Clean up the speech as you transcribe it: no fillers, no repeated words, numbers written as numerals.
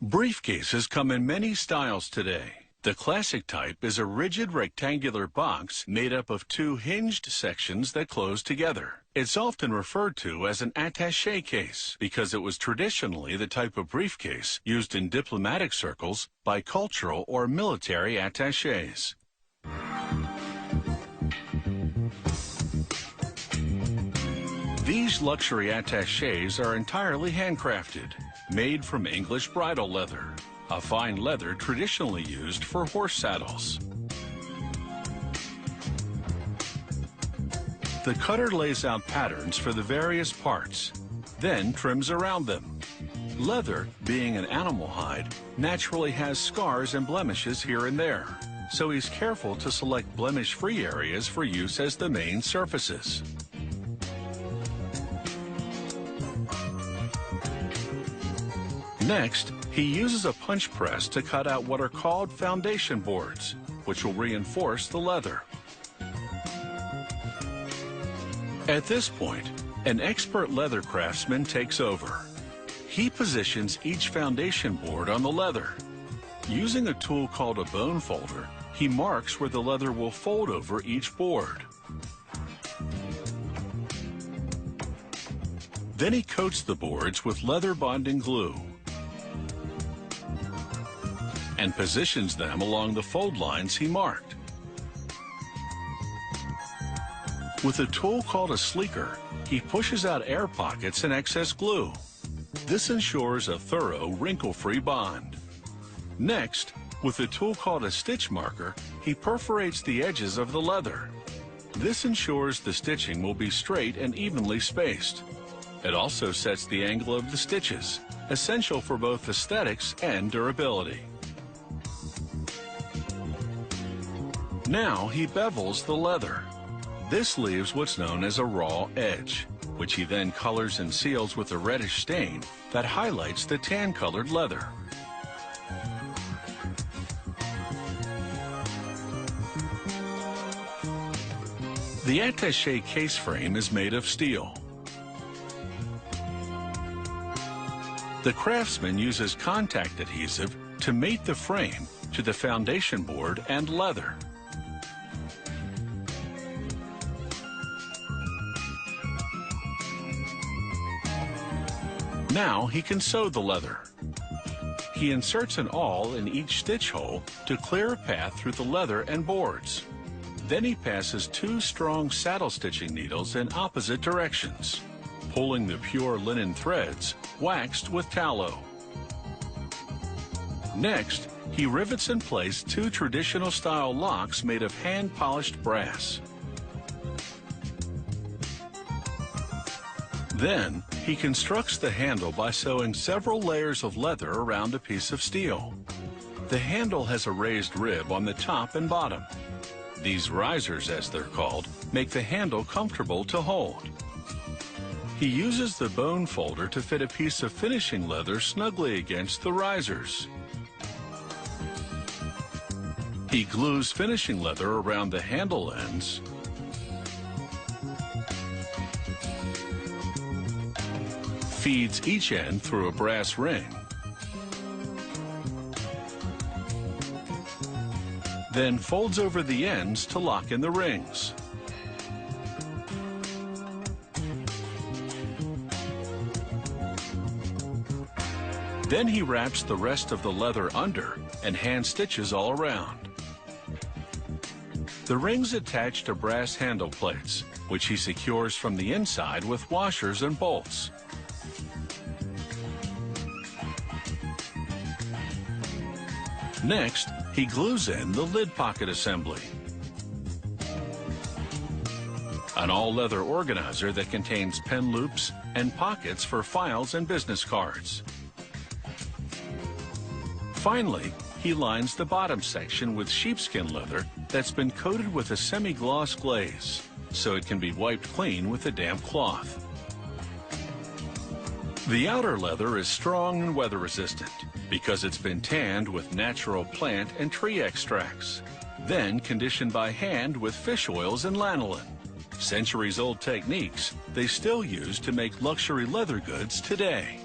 Briefcases come in many styles today. The classic type is a rigid rectangular box made up of two hinged sections that close together. It's often referred to as an attaché case because it was traditionally the type of briefcase used in diplomatic circles by cultural or military attachés. These luxury attachés are entirely handcrafted, made from English bridle leather, a fine leather traditionally used for horse saddles. The cutter lays out patterns for the various parts, then trims around them. Leather, being an animal hide, naturally has scars and blemishes here and there, so he's careful to select blemish-free areas for use as the main surfaces. Next, he uses a punch press to cut out what are called foundation boards, which will reinforce the leather. At this point, an expert leather craftsman takes over. He positions each foundation board on the leather. Using a tool called a bone folder, he marks where the leather will fold over each board. Then he coats the boards with leather bonding glue and positions them along the fold lines he marked. With a tool called a sleeker, he pushes out air pockets and excess glue. This ensures a thorough, wrinkle-free bond. Next, with a tool called a stitch marker, he perforates the edges of the leather. This ensures the stitching will be straight and evenly spaced. It also sets the angle of the stitches, essential for both aesthetics and durability. Now he bevels the leather. This leaves what's known as a raw edge, which he then colors and seals with a reddish stain that highlights the tan-colored leather. The attaché case frame is made of steel. The craftsman uses contact adhesive to mate the frame to the foundation board and leather. Now he can sew the leather. He inserts an awl in each stitch hole to clear a path through the leather and boards. Then he passes two strong saddle stitching needles in opposite directions, pulling the pure linen threads waxed with tallow. Next, he rivets in place two traditional style locks made of hand-polished brass. Then, he constructs the handle by sewing several layers of leather around a piece of steel. The handle has a raised rib on the top and bottom. These risers, as they're called, make the handle comfortable to hold. He uses the bone folder to fit a piece of finishing leather snugly against the risers. He glues finishing leather around the handle ends, feeds each end through a brass ring, then folds over the ends to lock in the rings. Then he wraps the rest of the leather under and hand stitches all around. The rings attach to brass handle plates, which he secures from the inside with washers and bolts. Next, he glues in the lid pocket assembly, an all-leather organizer that contains pen loops and pockets for files and business cards. Finally, he lines the bottom section with sheepskin leather that's been coated with a semi-gloss glaze, so it can be wiped clean with a damp cloth. The outer leather is strong and weather-resistant because it's been tanned with natural plant and tree extracts, then conditioned by hand with fish oils and lanolin. Centuries-old techniques they still use to make luxury leather goods today.